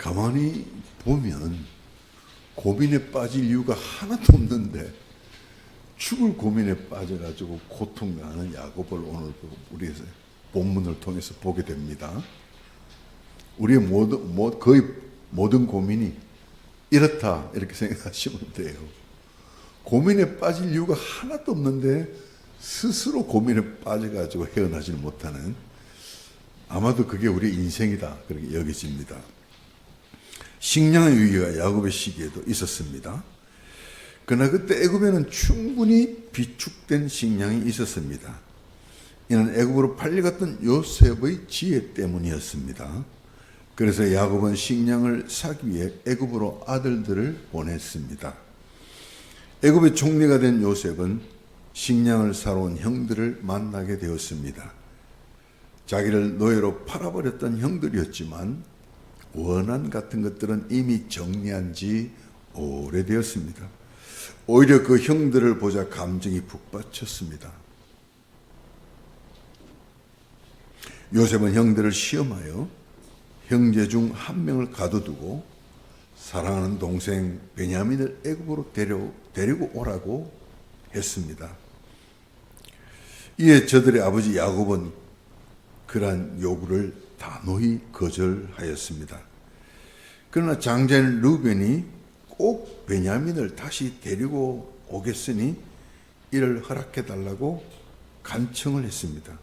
가만히 보면 고민에 빠질 이유가 하나도 없는데 죽을 고민에 빠져가지고 고통당하는 야곱을 오늘 우리 본문을 통해서 보게 됩니다. 우리의 거의 모든 고민이 이렇다 이렇게 생각하시면 돼요. 고민에 빠질 이유가 하나도 없는데 스스로 고민에 빠져가지고 헤어나질 못하는, 아마도 그게 우리의 인생이다 그렇게 여겨집니다. 식량의 위기가 야곱의 시기에도 있었습니다. 그러나 그때 애굽에는 충분히 비축된 식량이 있었습니다. 이는 애굽으로 팔려갔던 요셉의 지혜 때문이었습니다. 그래서 야곱은 식량을 사기 위해 애굽으로 아들들을 보냈습니다. 애굽의 총리가 된 요셉은 식량을 사러 온 형들을 만나게 되었습니다. 자기를 노예로 팔아버렸던 형들이었지만 원한 같은 것들은 이미 정리한 지 오래되었습니다. 오히려 그 형들을 보자 감정이 북받쳤습니다. 요셉은 형들을 시험하여 형제 중 한 명을 가둬두고 사랑하는 동생 베냐민을 애굽으로 데리고 오라고 했습니다. 이에 저들의 아버지 야곱은 그러한 요구를 단호히 거절하였습니다. 그러나 장자인 르벤이 꼭 베냐민을 다시 데리고 오겠으니 이를 허락해달라고 간청을 했습니다.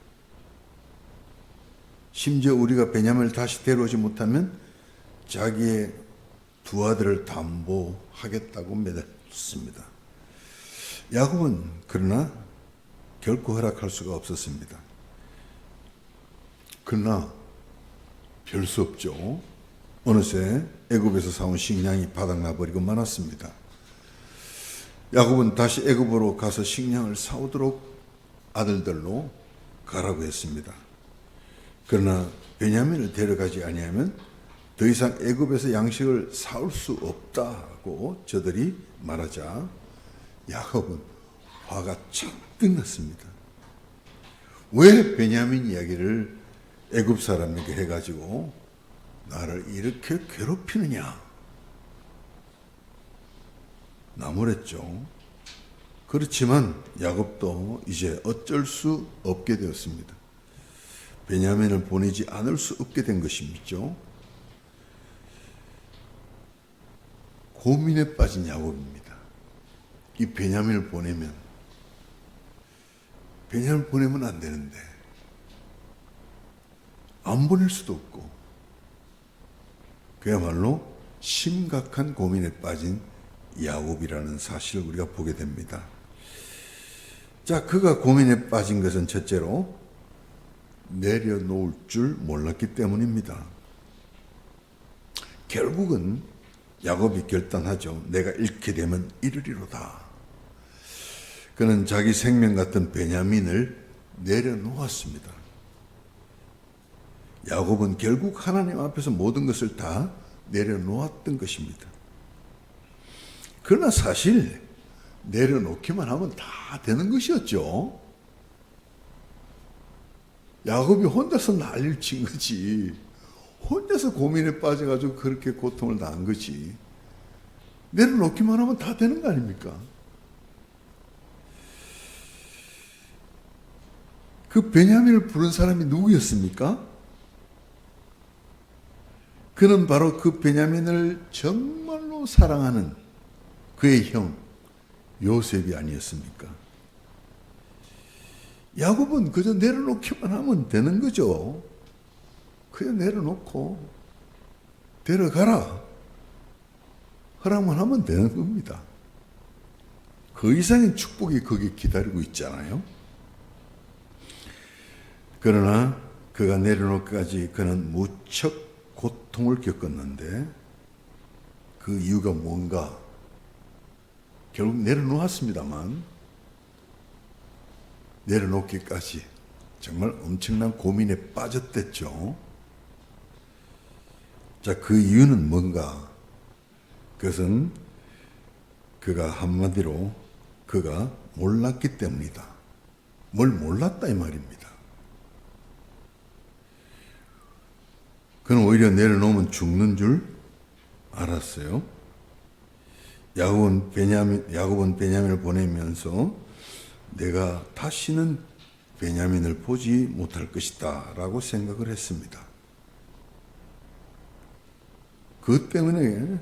심지어 우리가 베냐민을 다시 데려오지 못하면 자기의 두 아들을 담보하겠다고 맺었습니다. 야곱은 그러나 결코 허락할 수가 없었습니다. 그러나 별 수 없죠. 어느새 애굽에서 사온 식량이 바닥나 버리고 말았습니다. 야곱은 다시 애굽으로 가서 식량을 사오도록 아들들로 가라고 했습니다. 그러나 베냐민을 데려가지 아니하면 더 이상 애굽에서 양식을 사올 수 없다고 저들이 말하자 야곱은 화가 잔뜩 났습니다. 왜 베냐민 이야기를 애굽 사람에게 해가지고 나를 이렇게 괴롭히느냐? 나무랬죠. 그렇지만 야곱도 이제 어쩔 수 없게 되었습니다. 베냐민을 보내지 않을 수 없게 된 것이죠. 고민에 빠진 야곱입니다. 이 베냐민을 보내면 안 되는데 안 보낼 수도 없고, 그야말로 심각한 고민에 빠진 야곱이라는 사실을 우리가 보게 됩니다. 자, 그가 고민에 빠진 것은 첫째로 내려놓을 줄 몰랐기 때문입니다. 결국은 야곱이 결단하죠. 내가 잃게 되면 이르리로다. 그는 자기 생명 같은 베냐민을 내려놓았습니다. 야곱은 결국 하나님 앞에서 모든 것을 다 내려놓았던 것입니다. 그러나 사실 내려놓기만 하면 다 되는 것이었죠. 야곱이 혼자서 난리를 친 거지. 혼자서 고민에 빠져가지고 그렇게 고통을 당한 거지. 내려놓기만 하면 다 되는 거 아닙니까? 그 베냐민을 부른 사람이 누구였습니까? 그는 바로 그 베냐민을 정말로 사랑하는 그의 형 요셉이 아니었습니까? 야곱은 그저 내려놓기만 하면 되는 거죠. 그냥 내려놓고 데려가라. 허락만 하면 되는 겁니다. 그 이상의 축복이 거기 기다리고 있잖아요. 그러나 그가 내려놓기까지 그는 무척 고통을 겪었는데 그 이유가 뭔가? 결국 내려놓았습니다만 내려놓기까지 정말 엄청난 고민에 빠졌댔죠. 자, 그 이유는 뭔가? 그것은 그가 한마디로 그가 몰랐기 때문이다. 뭘 몰랐다 이 말입니다. 그는 오히려 내려놓으면 죽는 줄 알았어요. 야곱은 베냐민을 보내면서 내가 다시는 베냐민을 보지 못할 것이다 라고 생각을 했습니다. 그것 때문에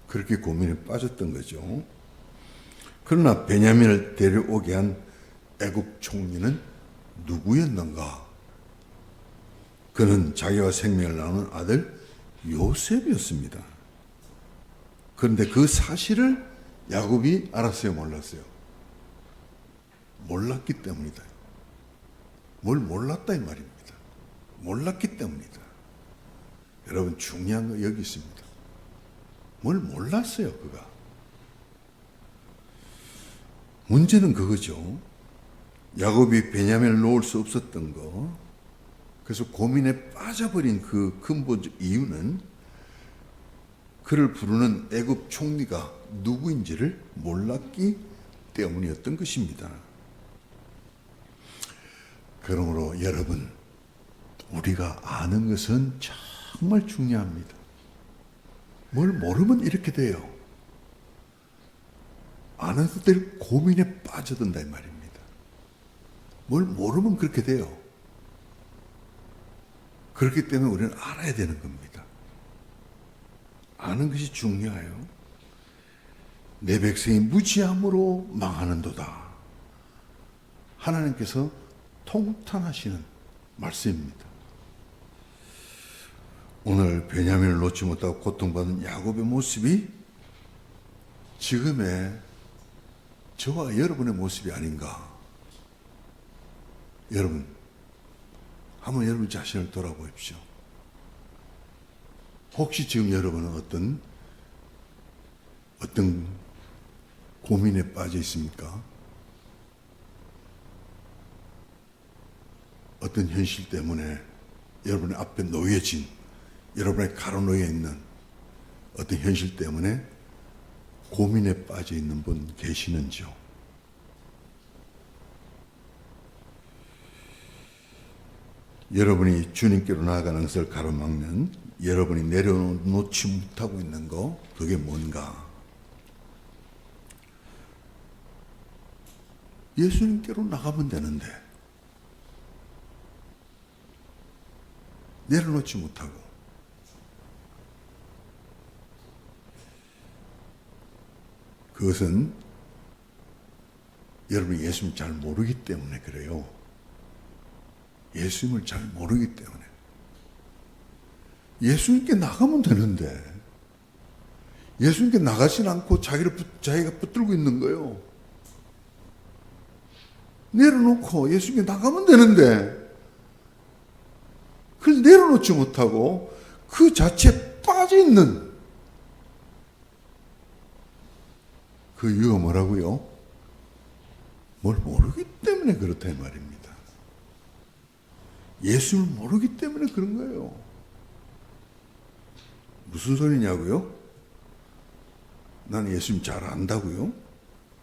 그렇게 고민에 빠졌던 거죠. 그러나 베냐민을 데려오게 한 애굽 총리는 누구였는가? 그는 자기와 생명을 나눈 아들 요셉이었습니다. 그런데 그 사실을 야곱이 알았어요, 몰랐어요? 몰랐기 때문이다. 뭘 몰랐다 이 말입니다. 몰랐기 때문이다. 여러분, 중요한 거 여기 있습니다. 뭘 몰랐어요, 그가. 문제는 그거죠. 야곱이 베냐민을 놓을 수 없었던 거, 그래서 고민에 빠져버린 그 근본적 이유는 그를 부르는 애굽 총리가 누구인지를 몰랐기 때문이었던 것입니다. 그러므로 여러분, 우리가 아는 것은 정말 중요합니다. 뭘 모르면 이렇게 돼요. 아는 것들 고민에 빠져든다 이 말입니다. 뭘 모르면 그렇게 돼요. 그렇기 때문에 우리는 알아야 되는 겁니다. 아는 것이 중요해요. 내 백성이 무지함으로 망하는도다. 하나님께서 통탄하시는 말씀입니다. 오늘 베냐민을 놓지 못하고 고통받는 야곱의 모습이 지금의 저와 여러분의 모습이 아닌가. 여러분, 한번 여러분 자신을 돌아보십시오. 혹시 지금 여러분은 어떤 고민에 빠져 있습니까? 어떤 현실 때문에 여러분의 앞에 놓여진, 여러분의 가로놓여 있는 어떤 현실 때문에 고민에 빠져 있는 분 계시는지요? 여러분이 주님께로 나아가는 것을 가로막는, 여러분이 내려놓지 못하고 있는 거, 그게 뭔가? 예수님께로 나가면 되는데 내려놓지 못하고, 그것은 여러분이 예수님을 잘 모르기 때문에 그래요. 예수님을 잘 모르기 때문에. 예수님께 나가면 되는데 예수님께 나가진 않고 자기가 붙들고 있는 거예요. 내려놓고 예수님께 나가면 되는데 그걸 내려놓지 못하고 그 자체에 빠져있는 그 이유가 뭐라고요? 뭘 모르기 때문에 그렇다 이 말입니다. 예수를 모르기 때문에 그런 거예요. 무슨 소리냐고요? 나는 예수님 잘 안다고요?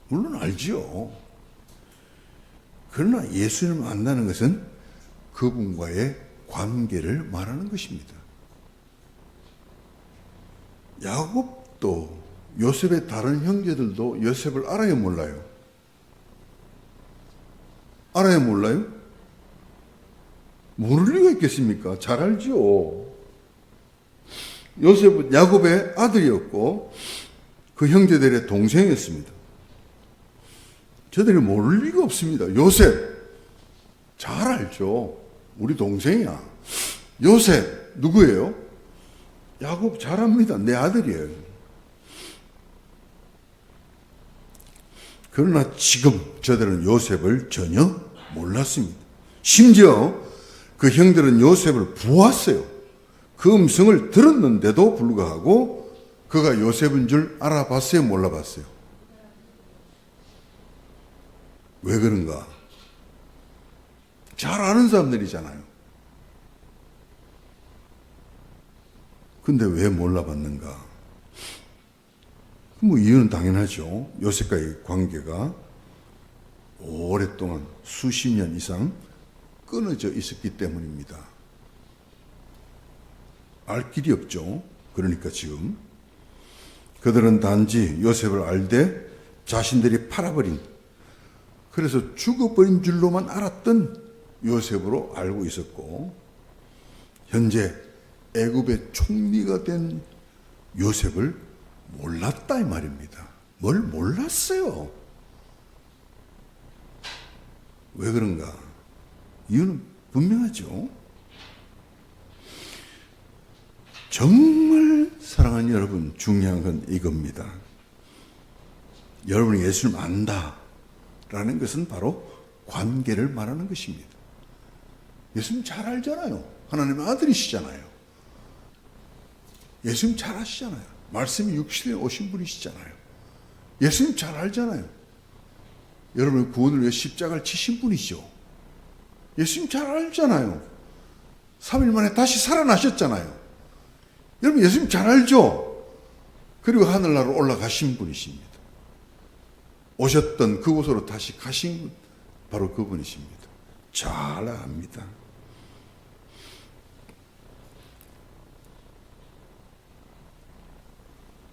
물론 알지요. 그러나 예수님을 안다는 것은 그분과의 관계를 말하는 것입니다. 야곱도 요셉의 다른 형제들도 요셉을 알아요, 몰라요? 알아요, 몰라요? 모를 리가 있겠습니까? 잘 알죠. 요셉은 야곱의 아들이었고 그 형제들의 동생이었습니다. 저들이 모를 리가 없습니다. 요셉 잘 알죠. 우리 동생이야. 요셉 누구예요? 야곱 잘 압니다. 내 아들이에요. 그러나 지금 저들은 요셉을 전혀 몰랐습니다. 심지어 그 형들은 요셉을 보았어요. 그 음성을 들었는데도 불구하고 그가 요셉인 줄 알아봤어요, 몰라봤어요? 왜 그런가? 잘 아는 사람들이잖아요. 근데 왜 몰라봤는가? 뭐 이유는 당연하죠. 요셉과의 관계가 오랫동안 수십 년 이상 끊어져 있었기 때문입니다. 알 길이 없죠. 그러니까 지금 그들은 단지 요셉을 알되 자신들이 팔아버린, 그래서 죽어버린 줄로만 알았던 요셉으로 알고 있었고, 현재 애굽의 총리가 된 요셉을 몰랐다 이 말입니다. 뭘 몰랐어요. 왜 그런가? 이유는 분명하죠. 정말 사랑하는 여러분, 중요한 건 이겁니다. 여러분이 예수를 안다라는 것은 바로 관계를 말하는 것입니다. 예수님 잘 알잖아요. 하나님의 아들이시잖아요. 예수님 잘 아시잖아요. 말씀이 육신에 오신 분이시잖아요. 예수님 잘 알잖아요. 여러분의 구원을 위해 십자가를 치신 분이죠. 예수님 잘 알잖아요. 3일 만에 다시 살아나셨잖아요. 여러분 예수님 잘 알죠? 그리고 하늘나라로 올라가신 분이십니다. 오셨던 그곳으로 다시 가신 분, 바로 그분이십니다. 잘 압니다.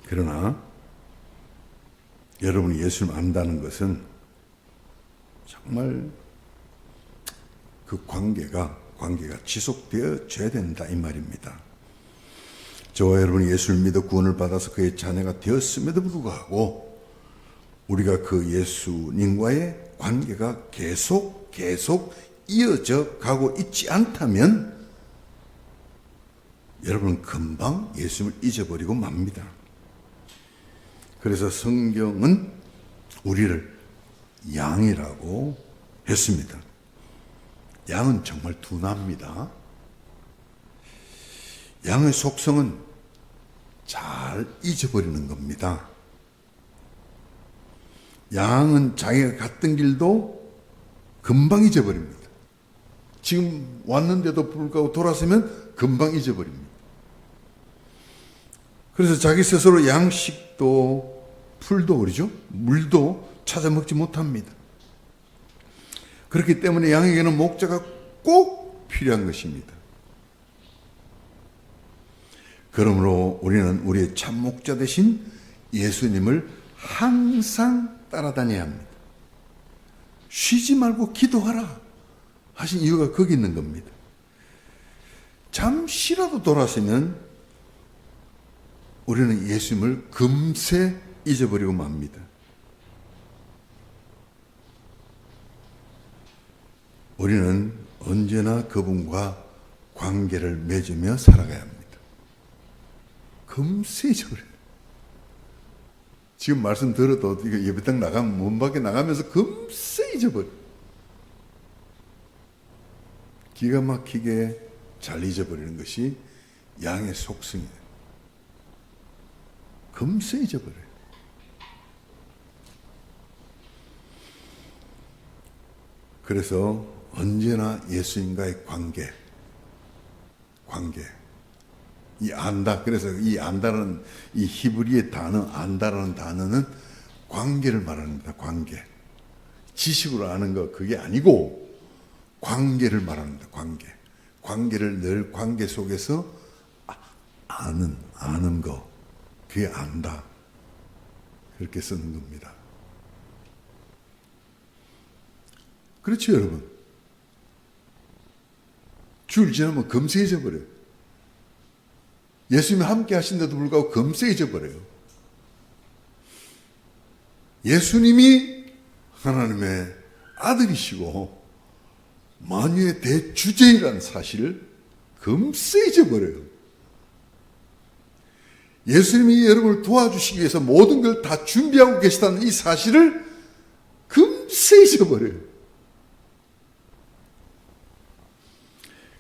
그러나 여러분이 예수를 안다는 것은 정말 그 관계가 지속되어져야 된다 이 말입니다. 저와 여러분이 예수를 믿어 구원을 받아서 그의 자녀가 되었음에도 불구하고 우리가 그 예수님과의 관계가 계속 이어져 가고 있지 않다면 여러분은 금방 예수님을 잊어버리고 맙니다. 그래서 성경은 우리를 양이라고 했습니다. 양은 정말 둔합니다. 양의 속성은 잘 잊어버리는 겁니다. 양은 자기가 갔던 길도 금방 잊어버립니다. 지금 왔는데도 불구하고 돌아서면 금방 잊어버립니다. 그래서 자기 스스로 양식도 풀도 그러죠? 물도 찾아 먹지 못합니다. 그렇기 때문에 양에게는 목자가 꼭 필요한 것입니다. 그러므로 우리는 우리의 참 목자 되신 예수님을 항상 따라다녀야 합니다. 쉬지 말고 기도하라 하신 이유가 거기 있는 겁니다. 잠시라도 돌아서면 우리는 예수님을 금세 잊어버리고 맙니다. 우리는 언제나 그분과 관계를 맺으며 살아가야 합니다. 금세 잊어버려요. 지금 말씀 들어도 이거 예배당 나가면 문 밖에 나가면서 금세 잊어버려. 기가 막히게 잘 잊어버리는 것이 양의 속성이에요. 금세 잊어버려요. 그래서 언제나 예수님과의 관계. 이 안다. 그래서 이 안다는 이 히브리의 단어, 안다라는 단어는 관계를 말합니다. 관계. 지식으로 아는 거 그게 아니고 관계를 말합니다. 관계를 늘 관계 속에서 아는 거. 그게 안다. 그렇게 쓰는 겁니다. 그렇죠, 여러분? 주일 지나면 금세 잊어버려요. 예수님이 함께 하신데도 불구하고 금세 잊어버려요. 예수님이 하나님의 아들이시고 만유의 대주제이라는 사실을 금세 잊어버려요. 예수님이 여러분을 도와주시기 위해서 모든 걸 다 준비하고 계시다는 이 사실을 금세 잊어버려요.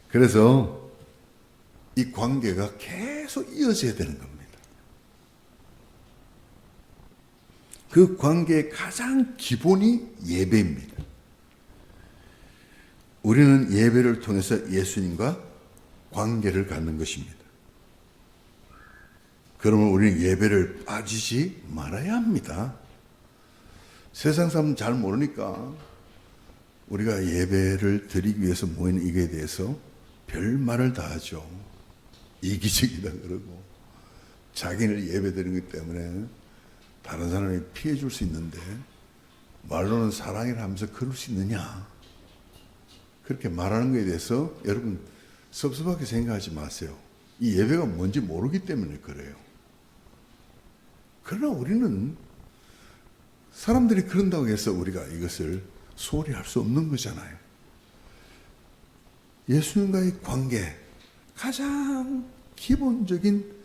그래서 이 관계가 계속 이어져야 되는 겁니다. 그 관계의 가장 기본이 예배입니다. 우리는 예배를 통해서 예수님과 관계를 갖는 것입니다. 그러면 우리는 예배를 빠지지 말아야 합니다. 세상 사람은 잘 모르니까 우리가 예배를 드리기 위해서 모이는 이거에 대해서 별 말을 다 하죠. 이기적이다 그러고 자기를 예배드리는 것 때문에 다른 사람이 피해 줄 수 있는데 말로는 사랑이라 하면서 그럴 수 있느냐? 그렇게 말하는 것에 대해서 여러분 섭섭하게 생각하지 마세요. 이 예배가 뭔지 모르기 때문에 그래요. 그러나 우리는 사람들이 그런다고 해서 우리가 이것을 소홀히 할 수 없는 거잖아요. 예수님과의 관계, 가장 기본적인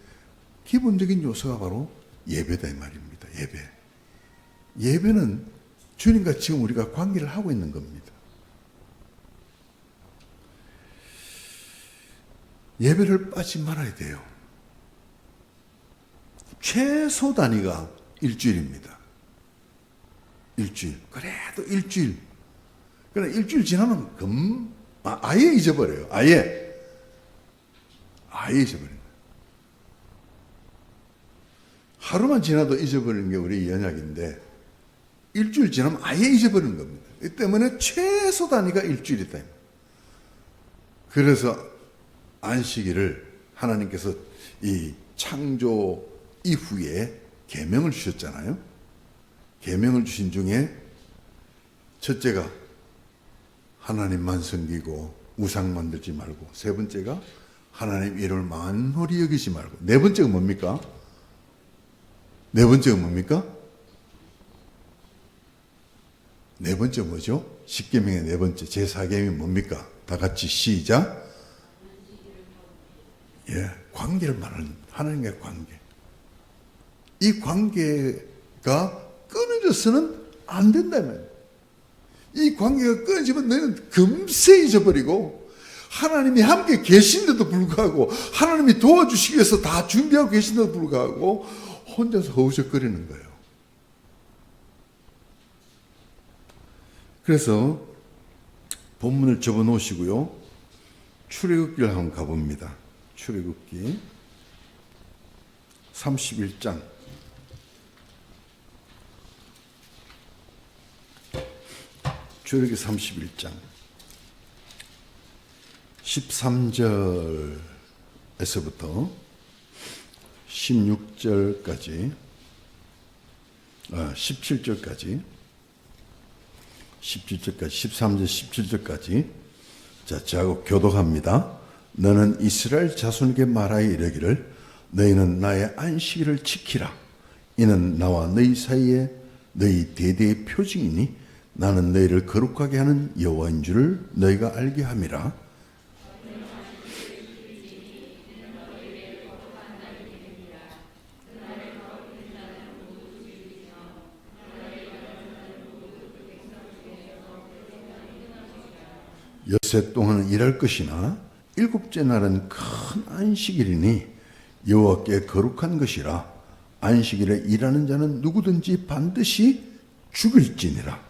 요소가 바로 예배다 이 말입니다. 예배는 주님과 지금 우리가 관계를 하고 있는 겁니다. 예배를 빠지지 말아야 돼요. 최소 단위가 일주일입니다. 일주일. 그래도 일주일. 그러나 일주일 지나면 아예 잊어버려요. 아예 잊어버립니다. 하루만 지나도 잊어버리는 게 우리 연약인데 일주일 지나면 아예 잊어버리는 겁니다. 이 때문에 최소 단위가 일주일이다. 그래서 안식일을 하나님께서 이 창조 이후에 계명을 주셨잖아요. 계명을 주신 중에 첫째가 하나님만 섬기고 우상 만들지 말고, 세 번째가 하나님 이름을 만홀히 여기지 말고, 네 번째가 뭡니까? 네 번째가 뭐죠? 십계명의 네 번째, 제4계명이 뭡니까? 다 같이 시작. 관계를 말하는 하나님과의 관계. 이 관계가 끊어져서는 안 된다면, 이 관계가 끊어지면 너는 금세 잊어버리고, 하나님이 함께 계신데도 불구하고, 하나님이 도와주시기 위해서 다 준비하고 계신데도 불구하고 혼자서 허우적거리는 거예요. 그래서 본문을 접어 놓으시고요, 출애굽기를 한번 가봅니다. 출애굽기 31장 출애굽기 31장 13절에서부터 16절까지 17절까지 13절 17절까지 자, 저하고 교독합니다. 너는 이스라엘 자손에게 말하여 이르기를 너희는 나의 안식일을 지키라. 이는 나와 너희 사이에 너희 대대의 표징이니 나는 너희를 거룩하게 하는 여호와인 줄을 너희가 알게 함이라. 엿새 동안은 일할 것이나 일곱째 날은 큰 안식일이니 여호와께 거룩한 것이라. 안식일에 일하는 자는 누구든지 반드시 죽일지니라.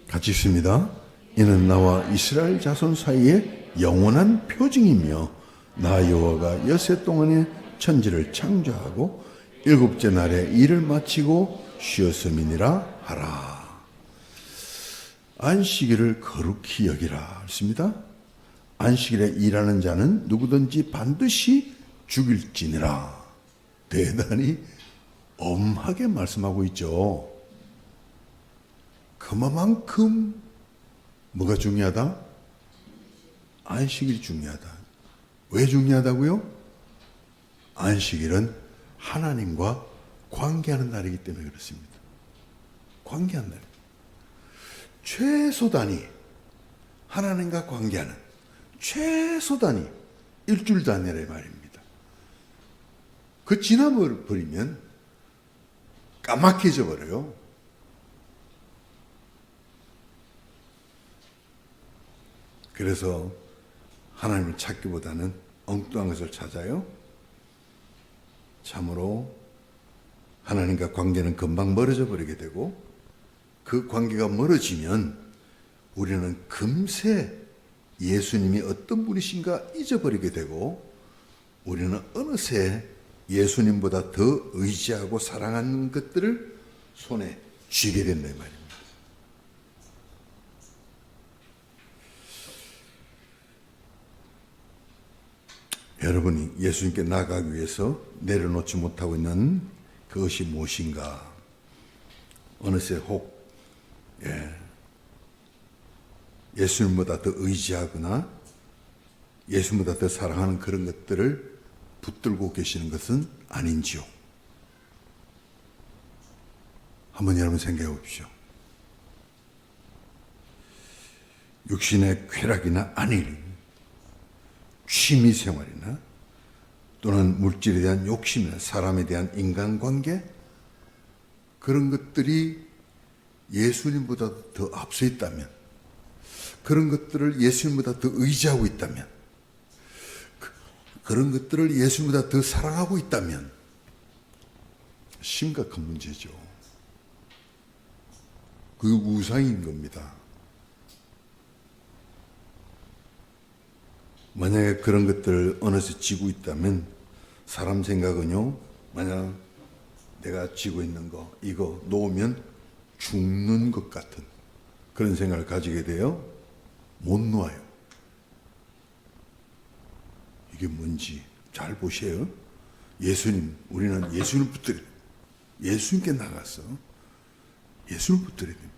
같이 읽습니다. 이는 나와 이스라엘 자손 사이에 영원한 표징이며 나 여호와가 엿새 동안에 천지를 창조하고 일곱째 날에 일을 마치고 쉬었음이니라 하라. 안식일을 거룩히 여기라 했습니다. 안식일에 일하는 자는 누구든지 반드시 죽일지니라. 대단히 엄하게 말씀하고 있죠. 그만큼 뭐가 중요하다? 안식일이 중요하다. 왜 중요하다고요? 안식일은 하나님과 관계하는 날이기 때문에 그렇습니다. 관계하는 날. 최소 단위, 하나님과 관계하는 최소 단위, 일주일 단위라 말입니다. 그 지나버리면 까맣게져 버려요. 그래서 하나님을 찾기보다는 엉뚱한 것을 찾아요. 참으로 하나님과 관계는 금방 멀어져 버리게 되고, 그 관계가 멀어지면 우리는 금세 예수님이 어떤 분이신가 잊어버리게 되고, 우리는 어느새 예수님보다 더 의지하고 사랑하는 것들을 손에 쥐게 된다 이 말입니다. 여러분이 예수님께 나아가기 위해서 내려놓지 못하고 있는 그것이 무엇인가? 어느새 혹 예수님보다 더 의지하거나 예수님보다 더 사랑하는 그런 것들을 붙들고 계시는 것은 아닌지요? 한번 여러분 생각해 보십시오. 육신의 쾌락이나 안일, 취미생활이나 또는 물질에 대한 욕심이나 사람에 대한 인간관계, 그런 것들이 예수님보다 더 앞서 있다면, 그런 것들을 예수님보다 더 의지하고 있다면, 그런 것들을 예수님보다 더 사랑하고 있다면 심각한 문제죠. 그 우상인 겁니다. 만약에 그런 것들을 어느새 쥐고 있다면 사람 생각은요, 만약 내가 쥐고 있는 거 이거 놓으면 죽는 것 같은 그런 생각을 가지게 돼요. 못 놓아요. 이게 뭔지 잘 보세요. 예수님, 우리는 예수님을 붙들어야 돼요. 예수님께 나가서 예수님을 붙들어야 됩니다.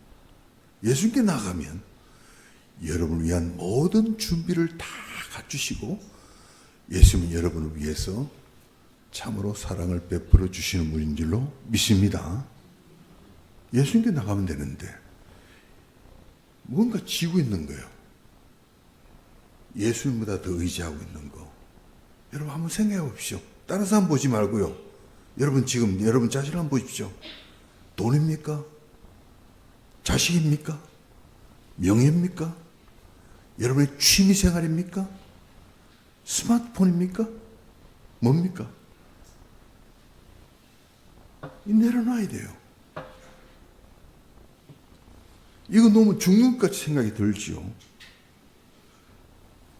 예수님께 나가면 여러분을 위한 모든 준비를 다 갖추시고 예수님은 여러분을 위해서 참으로 사랑을 베풀어 주시는 분인 줄로 믿습니다. 예수님께 나가면 되는데 뭔가 쥐고 있는 거예요. 예수님보다 더 의지하고 있는 거. 여러분 한번 생각해 보십시오. 다른 사람 보지 말고요. 여러분 지금 여러분 자신을 한번 보십시오. 돈입니까? 자식입니까? 명예입니까? 여러분의 취미생활입니까? 스마트폰입니까? 뭡니까? 내려놔야 돼요. 이거 너무 죽는 것 같이 생각이 들지요.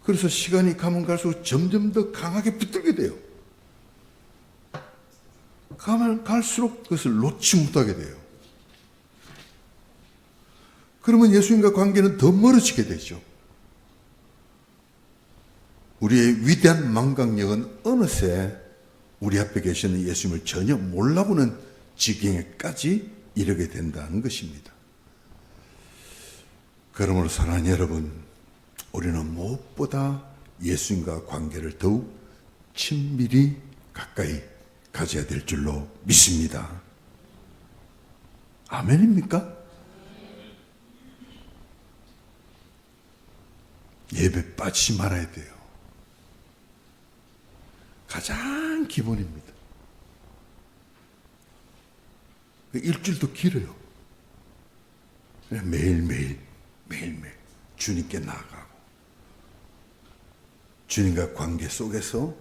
그래서 시간이 가면 갈수록 점점 더 강하게 붙들게 돼요. 가면 갈수록 그것을 놓지 못하게 돼요. 그러면 예수님과 관계는 더 멀어지게 되죠. 우리의 위대한 망각력은 어느새 우리 앞에 계시는 예수님을 전혀 몰라보는 지경에까지 이르게 된다는 것입니다. 그러므로 사랑하는 여러분, 우리는 무엇보다 예수님과 관계를 더욱 친밀히 가까이 가져야 될 줄로 믿습니다. 아멘입니까? 예배 빠지지 말아야 돼요. 가장 기본입니다. 일주일도 길어요. 매일매일 주님께 나아가고 주님과 관계 속에서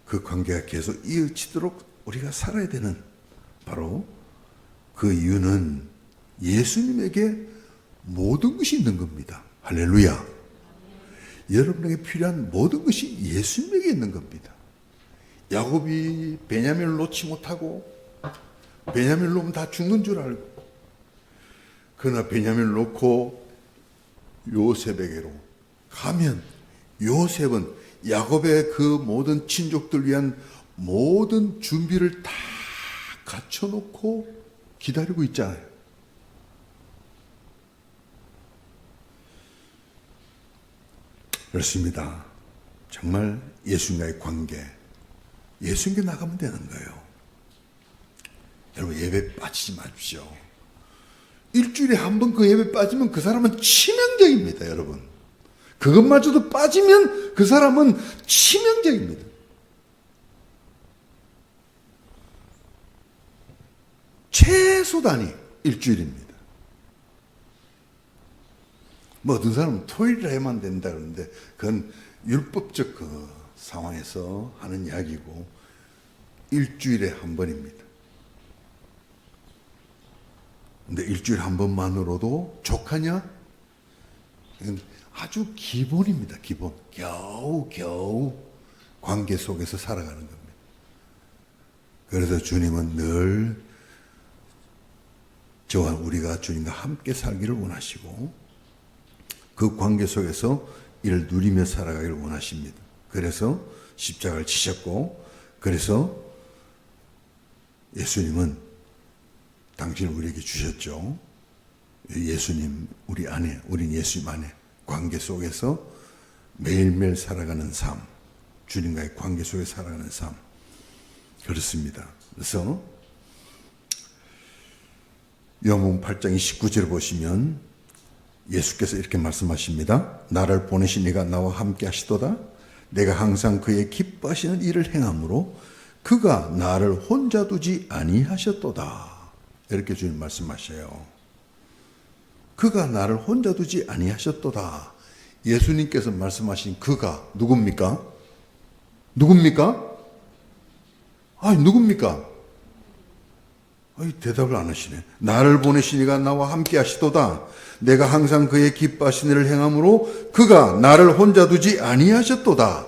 그 관계가 계속 이어지도록 우리가 살아야 되는 바로 그 이유는 예수님에게 모든 것이 있는 겁니다. 할렐루야. 여러분에게 필요한 모든 것이 예수님에게 있는 겁니다. 야곱이 베냐민을 놓지 못하고 베냐민을 놓으면 다 죽는 줄 알고 그러나 베냐민을 놓고 요셉에게로 가면 요셉은 야곱의 그 모든 친족들 위한 모든 준비를 다 갖춰놓고 기다리고 있잖아요. 그렇습니다. 정말 예수님과의 관계, 예수님께 나가면 되는 거예요. 여러분 예배 빠지지 마십시오. 일주일에 한 번 그 예배 빠지면 그 사람은 치명적입니다, 여러분. 그것마저도 빠지면 그 사람은 치명적입니다. 최소 단위 일주일입니다. 뭐 어떤 사람은 토요일에 해만 된다 그러는데 그건 율법적 그 상황에서 하는 이야기고 일주일에 한 번입니다. 근데 일주일에 한 번만으로도 족하냐? 이건 아주 기본입니다. 기본. 겨우 관계 속에서 살아가는 겁니다. 그래서 주님은 늘 저와 우리가 주님과 함께 살기를 원하시고 그 관계 속에서 이를 누리며 살아가기를 원하십니다. 그래서 십자가를 지셨고, 그래서 예수님은 당신을 우리에게 주셨죠. 예수님, 우린 예수님 안에 관계 속에서 매일매일 살아가는 삶, 주님과의 관계 속에 살아가는 삶. 그렇습니다. 그래서 요한복음 8장 29절을 보시면 예수께서 이렇게 말씀하십니다. 나를 보내신 이가 나와 함께 하시도다. 내가 항상 그의 기뻐하시는 일을 행함으로 그가 나를 혼자 두지 아니하셨도다. 이렇게 주님 말씀하셔요. 그가 나를 혼자 두지 아니하셨도다. 예수님께서 말씀하신 그가 누굽니까? 누굽니까? 누굽니까? 대답을 안 하시네. 나를 보내신 이가 나와 함께 하시도다. 내가 항상 그의 기뻐하신 일을 행함으로 그가 나를 혼자 두지 아니하셨도다.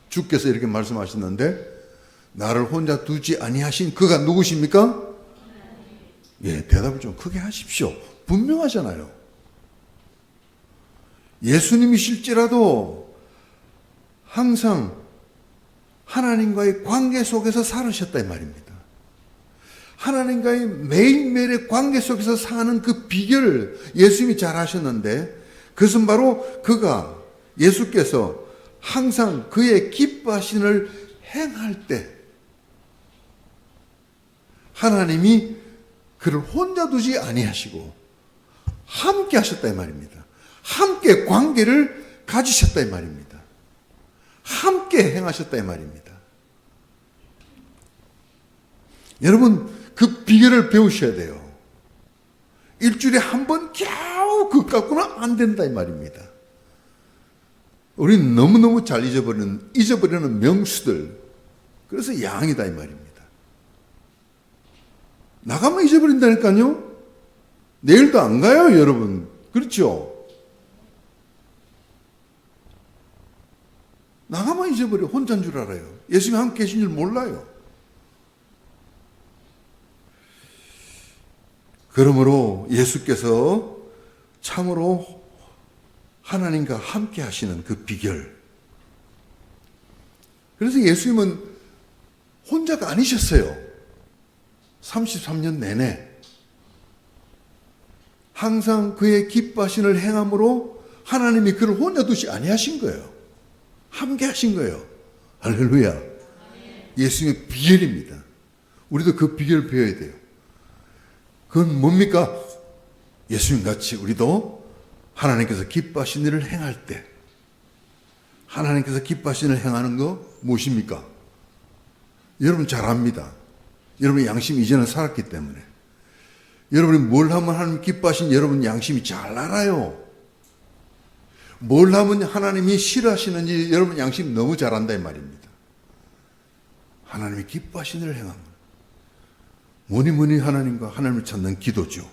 주께서 이렇게 말씀하셨는데 나를 혼자 두지 아니하신 그가 누구십니까? 대답을 좀 크게 하십시오. 분명하잖아요. 예수님이실지라도 항상 하나님과의 관계 속에서 살으셨다 이 말입니다. 하나님과의 매일매일의 관계 속에서 사는 그 비결을 예수님이 잘 아셨는데, 그것은 바로 예수께서 항상 그의 기뻐하심을 행할 때 하나님이 그를 혼자 두지 아니하시고 함께 하셨다 이 말입니다. 함께 관계를 가지셨다 이 말입니다. 함께 행하셨다 이 말입니다. 여러분, 그 비결을 배우셔야 돼요. 일주일에 한 번 겨우 그것 갖고는 안 된다 이 말입니다. 우리는 너무너무 잘 잊어버리는 명수들. 그래서 양이다 이 말입니다. 나가면 잊어버린다니까요. 내일도 안 가요, 여러분. 그렇죠? 나가면 잊어버려. 혼자인 줄 알아요. 예수님이 함께 계신 줄 몰라요. 그러므로 예수께서 참으로 하나님과 함께 하시는 그 비결. 그래서 예수님은 혼자가 아니셨어요. 33년 내내 항상 그의 기뻐하심을 행함으로 하나님이 그를 혼자 두지 아니하신 거예요. 함께 하신 거예요. 할렐루야. 예수님의 비결입니다. 우리도 그 비결을 배워야 돼요. 그건 뭡니까? 예수님같이 우리도 하나님께서 기뻐하신 일을 행할 때, 하나님께서 기뻐하신 일을 행하는 거 무엇입니까? 여러분 잘 압니다. 여러분의 양심이 이제는 살았기 때문에. 여러분이 뭘 하면 하나님 기뻐하신 여러분 양심이 잘 알아요. 뭘 하면 하나님이 싫어하시는지 여러분 양심 너무 잘 안다 이 말입니다. 하나님이 기뻐하신 일을 행합니다. 뭐니 하나님과 하나님을 찾는 기도죠.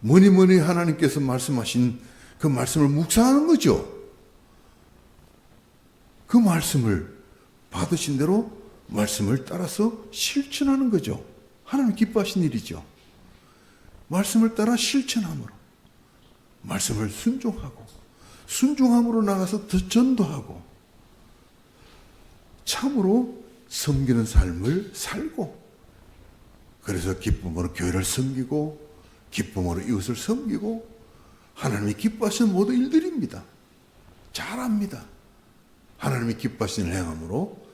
뭐니 하나님께서 말씀하신 그 말씀을 묵상하는 거죠. 그 말씀을 받으신 대로 말씀을 따라서 실천하는 거죠. 하나님 기뻐하신 일이죠. 말씀을 따라 실천함으로, 말씀을 순종함으로 나가서 더 전도하고, 참으로 섬기는 삶을 살고, 그래서 기쁨으로 교회를 섬기고, 기쁨으로 이웃을 섬기고, 하나님이 기뻐하시는 모든 일들입니다. 잘 압니다. 하나님이 기뻐하시는 행함으로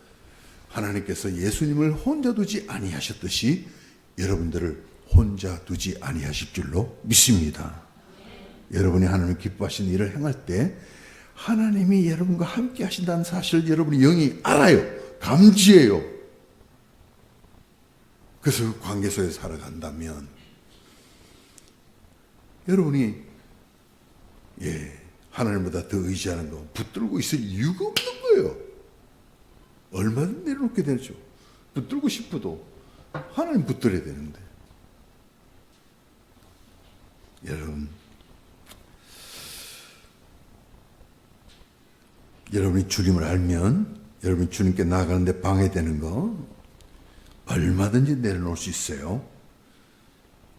하나님께서 예수님을 혼자 두지 아니하셨듯이 여러분들을 혼자 두지 아니하실 줄로 믿습니다. 여러분이 하나님 기뻐하시는 일을 행할 때 하나님이 여러분과 함께 하신다는 사실을 여러분이 영이 알아요. 감지해요. 그래서 그 관계 속에 살아간다면 여러분이 하나님보다 더 의지하는 거 붙들고 있을 이유가 없는 거예요. 얼마든 내려놓게 되죠. 붙들고 싶어도 하나님 붙들어야 되는데. 여러분이 주님을 알면 여러분이 주님께 나아가는데 방해되는 거 얼마든지 내려놓을 수 있어요.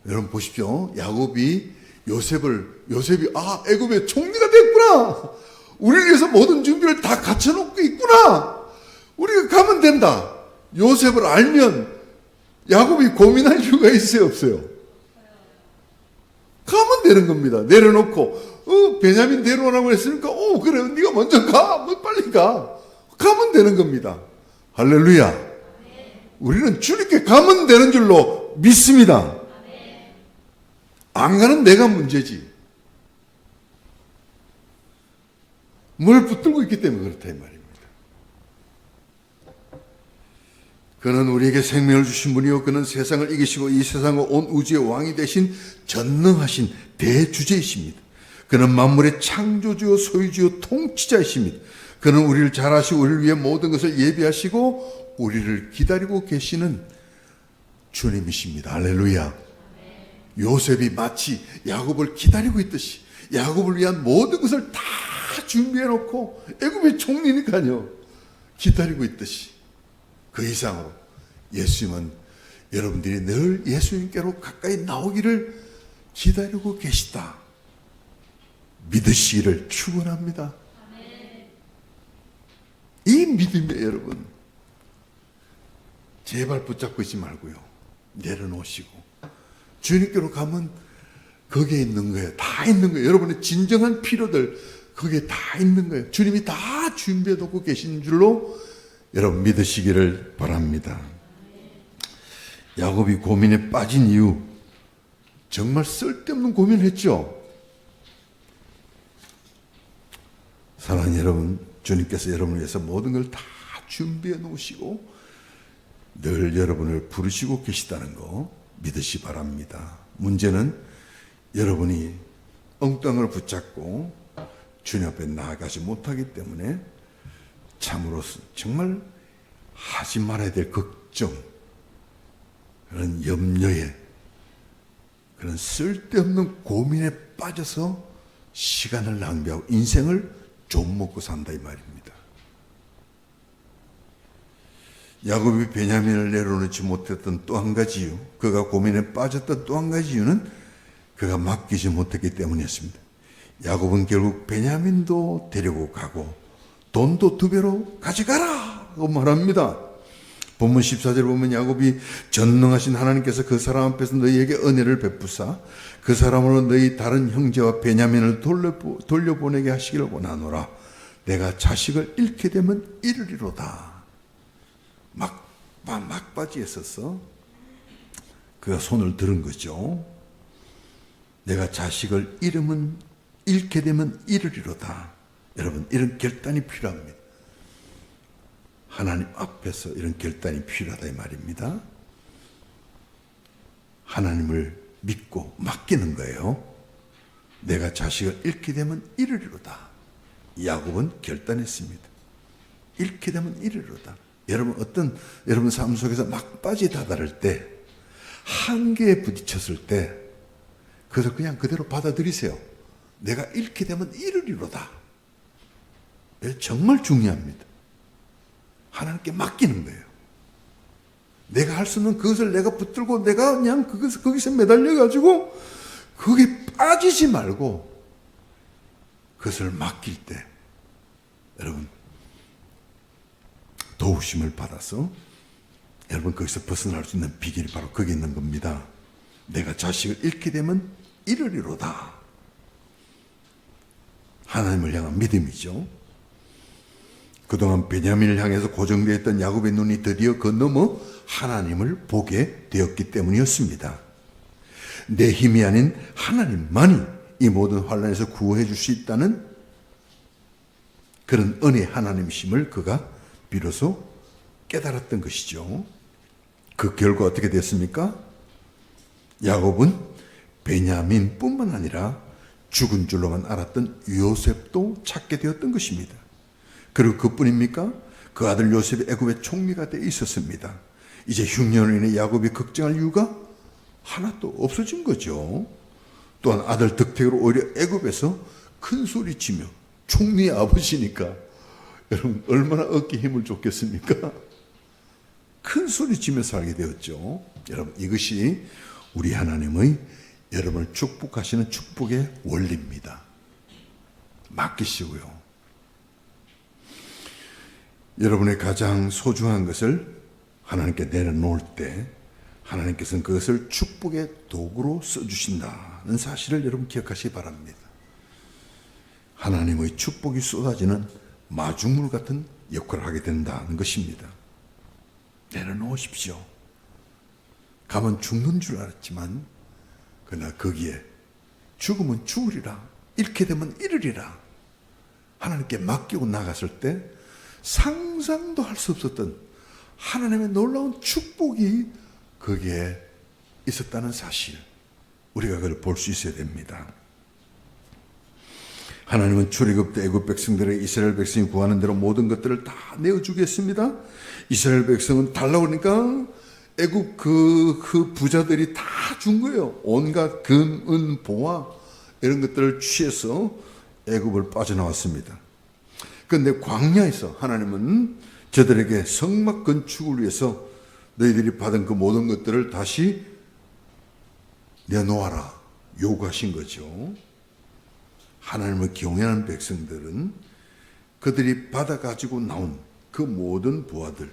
여러분 보십시오. 야곱이 요셉이 애굽의 총리가 됐구나. 우리를 위해서 모든 준비를 다 갖춰놓고 있구나. 우리가 가면 된다. 요셉을 알면 야곱이 고민할 이유가 있어요, 없어요? 가면 되는 겁니다. 내려놓고 베냐민 데려오라고 했으니까 그래 네가 먼저 가. 뭐 빨리 가. 가면 되는 겁니다. 할렐루야. 우리는 주님께 가면 되는 줄로 믿습니다. 안 가는 내가 문제지. 뭘 붙들고 있기 때문에 그렇다 이 말입니다. 그는 우리에게 생명을 주신 분이요 그는 세상을 이기시고 이 세상과 온 우주의 왕이 되신 전능하신 대주제이십니다. 그는 만물의 창조주요 소유주요 통치자이십니다. 그는 우리를 잘 아시고 우리를 위해 모든 것을 예비하시고 우리를 기다리고 계시는 주님이십니다. 할렐루야. 요셉이 마치 야곱을 기다리고 있듯이 야곱을 위한 모든 것을 다 준비해놓고 애굽의 총리니까요 기다리고 있듯이 그 이상으로 예수님은 여러분들이 늘 예수님께로 가까이 나오기를 기다리고 계시다 믿으시기를 축원합니다. 이 믿음에 여러분 제발 붙잡고 있지 말고요 내려놓으시고 주님께로 가면 거기에 있는 거예요. 다 있는 거예요. 여러분의 진정한 필요들 거기에 다 있는 거예요. 주님이 다 준비해 놓고 계신 줄로 여러분 믿으시기를 바랍니다. 야곱이 고민에 빠진 이유 정말 쓸데없는 고민했죠. 사랑하는 여러분 주님께서 여러분을 위해서 모든 걸 다 준비해 놓으시고 늘 여러분을 부르시고 계시다는 거 믿으시 바랍니다. 문제는 여러분이 엉뚱을 붙잡고 주님 앞에 나아가지 못하기 때문에 참으로 정말 하지 말아야 될 걱정, 그런 염려에, 그런 쓸데없는 고민에 빠져서 시간을 낭비하고 인생을 좀 먹고 산다 이 말입니다. 야곱이 베냐민을 내려놓지 못했던 또 한 가지 이유, 그가 고민에 빠졌던 또 한 가지 이유는 그가 맡기지 못했기 때문이었습니다. 야곱은 결국 베냐민도 데리고 가고 돈도 2배로 가져가라 고 말합니다. 본문 14절에 보면 야곱이 전능하신 하나님께서 그 사람 앞에서 너희에게 은혜를 베푸사 그 사람으로 너희 다른 형제와 베냐민을 돌려보내게 하시기를 원하노라. 내가 자식을 잃게 되면 이르리로다. 막바지에 서서 그가 손을 들은 거죠. 내가 자식을 잃게 되면 이르리로다. 여러분 이런 결단이 필요합니다. 하나님 앞에서 이런 결단이 필요하다 이 말입니다. 하나님을 믿고 맡기는 거예요. 내가 자식을 잃게 되면 이르리로다. 야곱은 결단했습니다. 잃게 되면 이르리로다. 여러분 삶 속에서 막바지 다다를 때, 한계에 부딪혔을 때, 그것을 그냥 그대로 받아들이세요. 내가 잃게 되면 이르리로다. 정말 중요합니다. 하나님께 맡기는 거예요. 내가 할 수 없는 그것을 내가 붙들고 내가 그냥 거기서 매달려가지고 거기에 빠지지 말고 그것을 맡길 때 여러분 도우심을 받아서 여러분 거기서 벗어날 수 있는 비결이 바로 거기 있는 겁니다. 내가 자식을 잃게 되면 이르리로다. 하나님을 향한 믿음이죠. 그동안 베냐민을 향해서 고정되어 있던 야곱의 눈이 드디어 건너며 하나님을 보게 되었기 때문이었습니다. 내 힘이 아닌 하나님만이 이 모든 환난에서 구원해 줄 수 있다는 그런 은혜 하나님이심을 그가 비로소 깨달았던 것이죠. 그 결과 어떻게 됐습니까? 야곱은 베냐민뿐만 아니라 죽은 줄로만 알았던 요셉도 찾게 되었던 것입니다. 그리고 그뿐입니까? 그 아들 요셉이 애굽의 총리가 되어 있었습니다. 이제 흉년으로 인해 야곱이 걱정할 이유가 하나도 없어진 거죠. 또한 아들 득택으로 오히려 애굽에서 큰 소리치며 총리의 아버지니까 여러분 얼마나 어깨 힘을 줬겠습니까? 큰 소리치며 살게 되었죠. 여러분 이것이 우리 하나님의 여러분을 축복하시는 축복의 원리입니다. 맡기시고요. 여러분의 가장 소중한 것을 하나님께 내려놓을 때 하나님께서는 그것을 축복의 도구로 써주신다는 사실을 여러분 기억하시기 바랍니다. 하나님의 축복이 쏟아지는 마중물 같은 역할을 하게 된다는 것입니다. 내려놓으십시오. 가면 죽는 줄 알았지만 그러나 거기에 죽으면 죽으리라, 잃게 되면 잃으리라 하나님께 맡기고 나갔을 때 상상도 할 수 없었던 하나님의 놀라운 축복이 거기에 있었다는 사실, 우리가 그걸 볼 수 있어야 됩니다. 하나님은 출애굽 때 애굽 백성들에게 이스라엘 백성이 구하는 대로 모든 것들을 다 내어주겠습니다. 이스라엘 백성은 달라고 그러니까 애굽 그 부자들이 다 준 거예요. 온갖 금, 은, 보화 이런 것들을 취해서 애굽을 빠져나왔습니다. 그런데 광야에서 하나님은 저들에게 성막 건축을 위해서 너희들이 받은 그 모든 것들을 다시 내놓아라 요구하신 거죠. 하나님을 경외하는 백성들은 그들이 받아가지고 나온 그 모든 부하들,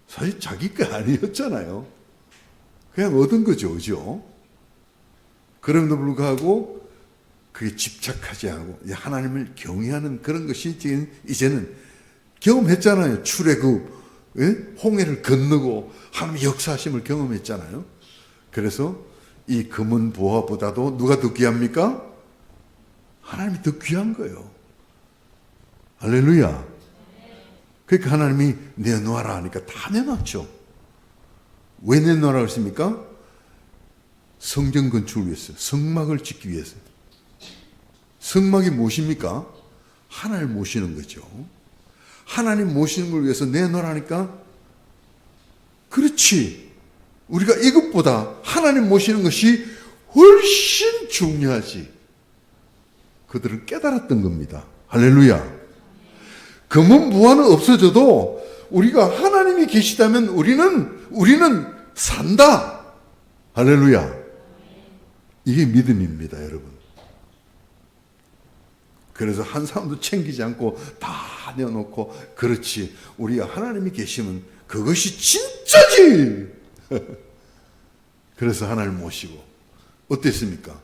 사실 자기 거 아니었잖아요. 그냥 얻은 거죠, 그죠? 그럼에도 불구하고 그게 집착하지 않고 하나님을 경외하는 그런 것이 이제는 경험했잖아요. 출애굽, 홍해를 건너고 하나님의 역사하심을 경험했잖아요. 그래서 이 금은 보화보다도 누가 더 귀합니까? 하나님이 더 귀한 거예요. 할렐루야. 그러니까 하나님이 내놓아라 하니까 다 내놨죠. 왜 내놓으라고 했습니까? 성전 건축을 위해서, 성막을 짓기 위해서. 성막이 무엇입니까? 하나님을 모시는 거죠. 하나님 모시는 걸 위해서 내놓으라니까, 그렇지, 우리가 이것보다 하나님 모시는 것이 훨씬 중요하지. 그들은 깨달았던 겁니다. 할렐루야. 금은 부화는 없어져도 우리가 하나님이 계시다면 우리는 산다. 할렐루야. 이게 믿음입니다, 여러분. 그래서 한 사람도 챙기지 않고 다 내어놓고, 그렇지, 우리가 하나님이 계시면 그것이 진짜지. 그래서 하나님을 모시고 어땠습니까?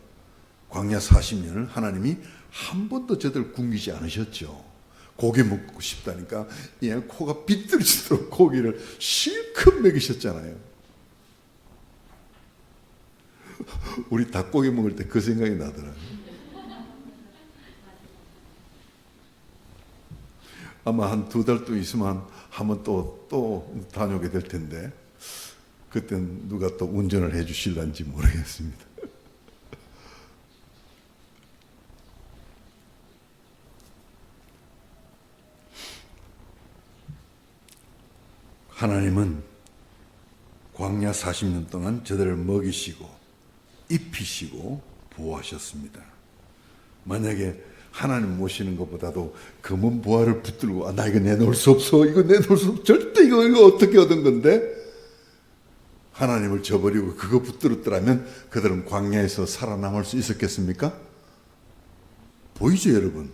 광야 40년을 하나님이 한 번도 저들 굶기지 않으셨죠. 고기 먹고 싶다니까 그냥 코가 비뚤어지도록 고기를 실컷 먹이셨잖아요. 우리 닭고기 먹을 때 그 생각이 나더라고요. 아마 한 2달 또 있으면 한번 또 다녀오게 될 텐데, 그땐 누가 또 운전을 해 주실런지 모르겠습니다. 하나님은 광야 40년 동안 저들을 먹이시고 입히시고 보호하셨습니다. 만약에 하나님 모시는 것보다도 금은 보화를 붙들고 나 이거 내놓을 수 없어, 이거 내놓을 수 없어, 절대 이거 어떻게 얻은 건데, 하나님을 저버리고 그거 붙들었더라면 그들은 광야에서 살아남을 수 있었겠습니까? 보이죠, 여러분?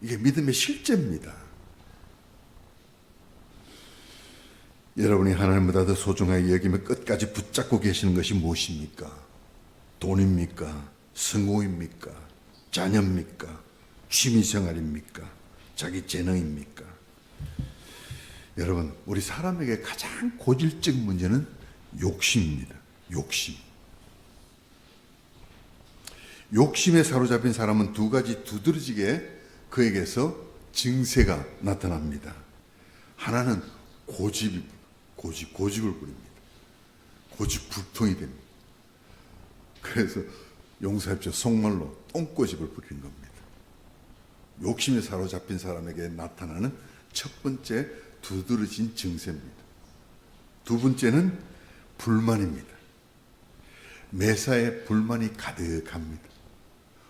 이게 믿음의 실제입니다. 여러분이 하나님보다 더 소중하게 여기며 끝까지 붙잡고 계시는 것이 무엇입니까? 돈입니까? 성공입니까? 자녀입니까? 취미생활입니까? 자기 재능입니까? 여러분, 우리 사람에게 가장 고질적 문제는 욕심입니다. 욕심. 욕심에 사로잡힌 사람은 두 가지 두드러지게 그에게서 증세가 나타납니다. 하나는 고집을 부립니다. 고집불통이 됩니다. 그래서 용서합시오, 속말로 똥꼬집을 부리는 겁니다. 욕심에 사로잡힌 사람에게 나타나는 첫 번째 두드러진 증세입니다. 두 번째는 불만입니다. 매사에 불만이 가득합니다.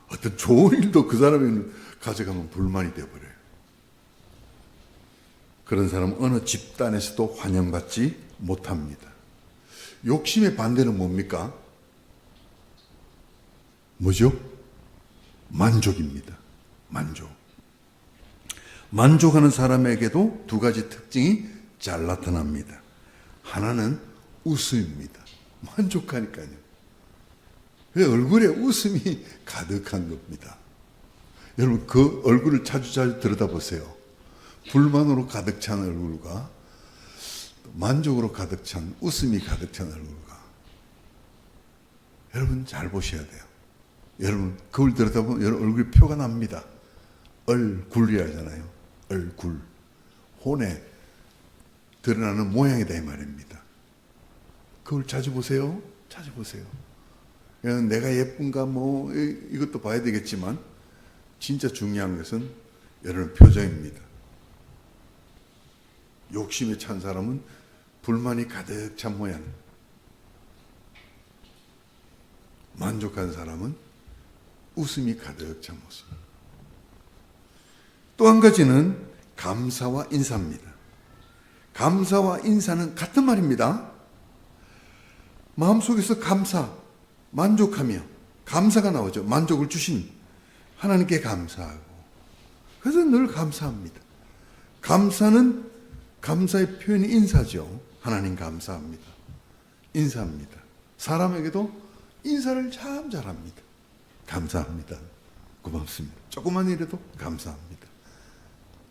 어떤 좋은 일도 그 사람이 가져가면 불만이 되어버려요. 그런 사람은 어느 집단에서도 환영받지 못합니다. 욕심의 반대는 뭡니까? 뭐죠? 만족입니다. 만족. 만족하는 사람에게도 두 가지 특징이 잘 나타납니다. 하나는 웃음입니다. 만족하니까요. 왜 얼굴에 웃음이 가득한 겁니다. 여러분 그 얼굴을 자주 들여다보세요. 불만으로 가득 찬 얼굴과 만족으로 가득 찬 웃음이 가득 찬 얼굴과 여러분 잘 보셔야 돼요. 여러분 그걸 들여다보면 여러분 얼굴에 표가 납니다. 얼굴이라 하잖아요. 얼굴. 혼에 드러나는 모양이다 이 말입니다. 그걸 자주 보세요. 자주 보세요. 그냥 내가 예쁜가 뭐 이것도 봐야 되겠지만 진짜 중요한 것은 여러분 표정입니다. 욕심에 찬 사람은 불만이 가득 찬 모양. 만족한 사람은 웃음이 가득 찬 모습. 또 한 가지는 감사와 인사입니다. 감사와 인사는 같은 말입니다. 마음속에서 감사, 만족하며 감사가 나오죠. 만족을 주신 하나님께 감사하고 그래서 늘 감사합니다. 감사는 감사의 표현이 인사죠. 하나님 감사합니다. 인사합니다. 사람에게도 인사를 참 잘합니다. 감사합니다. 고맙습니다. 조그만 일에도 감사합니다.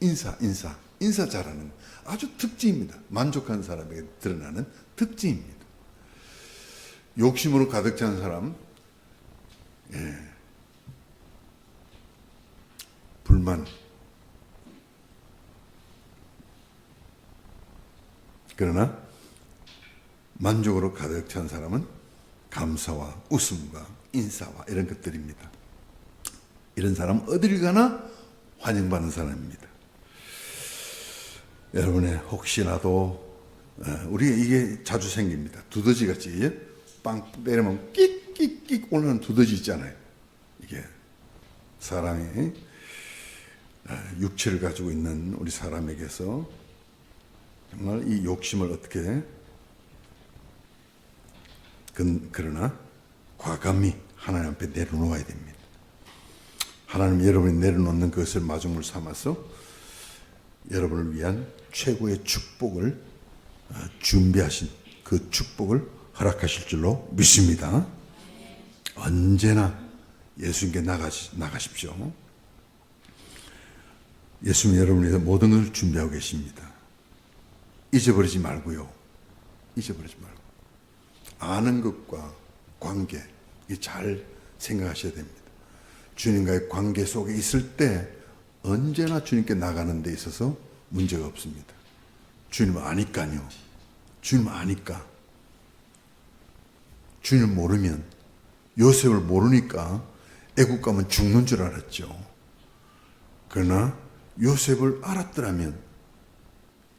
인사 잘하는 아주 특징입니다. 만족한 사람에게 드러나는 특징입니다. 욕심으로 가득 찬 사람, 불만. 그러나 만족으로 가득 찬 사람은 감사와 웃음과 인사와 이런 것들입니다. 이런 사람은 어딜 가나 환영받는 사람입니다. 여러분의 혹시라도 우리가 이게 자주 생깁니다. 두더지같이 빵 때리면 끽끽끽 올라오는 두더지 있잖아요. 이게 사람이 육체를 가지고 있는 우리 사람에게서 정말 이 욕심을 어떻게 그러나 과감히 하나님 앞에 내려놓아야 됩니다. 하나님 여러분이 내려놓는 것을 마중물 삼아서 여러분을 위한 최고의 축복을 준비하신 그 축복을 허락하실 줄로 믿습니다. 언제나 예수님께 나가십시오. 예수님 여러분을 위해서 모든 것을 준비하고 계십니다. 잊어버리지 말고요. 잊어버리지 말고. 아는 것과 관계, 잘 생각하셔야 됩니다. 주님과의 관계 속에 있을 때 언제나 주님께 나가는 데 있어서 문제가 없습니다. 주님을 아니까요. 주님을 아니까. 주님을 모르면, 요셉을 모르니까 애국 가면 죽는 줄 알았죠. 그러나 요셉을 알았더라면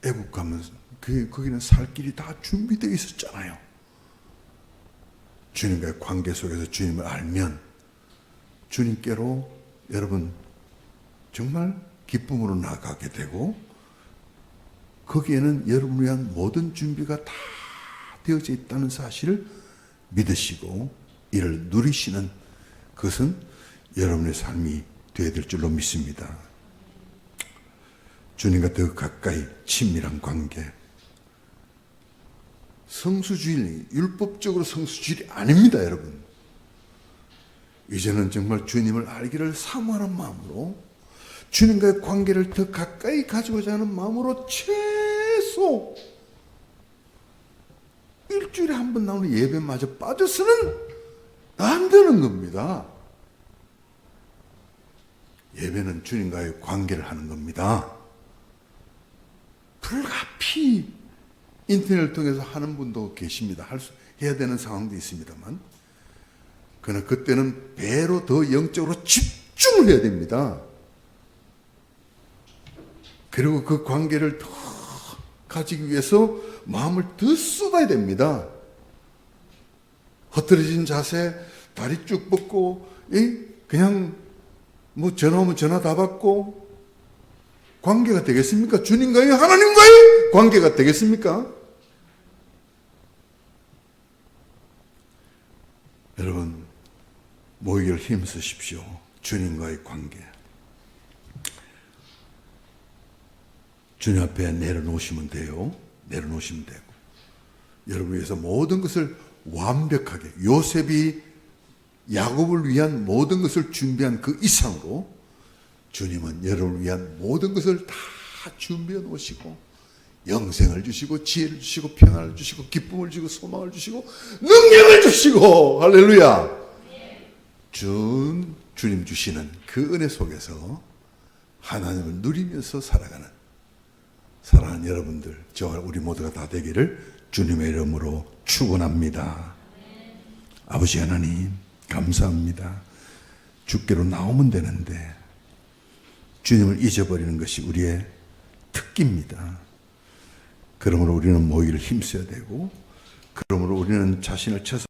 애국 가면 거기는 살 길이 다 준비되어 있었잖아요. 주님과의 관계 속에서 주님을 알면 주님께로 여러분 정말 기쁨으로 나가게 되고 거기에는 여러분을 위한 모든 준비가 다 되어져 있다는 사실을 믿으시고 이를 누리시는 그것은 여러분의 삶이 되어야 될 줄로 믿습니다. 주님과 더 가까이 친밀한 관계. 성수주의, 율법적으로 성수주의 아닙니다, 여러분. 이제는 정말 주님을 알기를 사모하는 마음으로 주님과의 관계를 더 가까이 가지고자 하는 마음으로 최소 일주일에 한 번 나오는 예배마저 빠져서는 안 되는 겁니다. 예배는 주님과의 관계를 하는 겁니다. 불가피 인터넷을 통해서 하는 분도 계십니다. 해야 되는 상황도 있습니다만 그러나 그때는 배로 더 영적으로 집중을 해야 됩니다. 그리고 그 관계를 더 가지기 위해서 마음을 더 쏟아야 됩니다. 흐트러진 자세, 다리 쭉 뻗고 그냥 뭐 전화 오면 전화 다 받고 관계가 되겠습니까? 주님과의 하나님과의 관계가 되겠습니까? 여러분 모이기를 힘쓰십시오. 주님과의 관계. 주님 앞에 내려놓으시면 돼요. 내려놓으시면 되고. 여러분 위해서 모든 것을 완벽하게 요셉이 야곱을 위한 모든 것을 준비한 그 이상으로 주님은 여러분을 위한 모든 것을 다 준비해 놓으시고 영생을 주시고 지혜를 주시고 평안을 주시고 기쁨을 주시고 소망을 주시고 능력을 주시고 할렐루야. 주님 주시는 그 은혜 속에서 하나님을 누리면서 살아가는 사랑하는 여러분들, 저와 우리 모두가 다 되기를 주님의 이름으로 축원합니다. 아버지 하나님 감사합니다. 주께로 나오면 되는데 주님을 잊어버리는 것이 우리의 특기입니다. 그러므로 우리는 모이기를 힘써야 되고, 그러므로 우리는 자신을 쳐서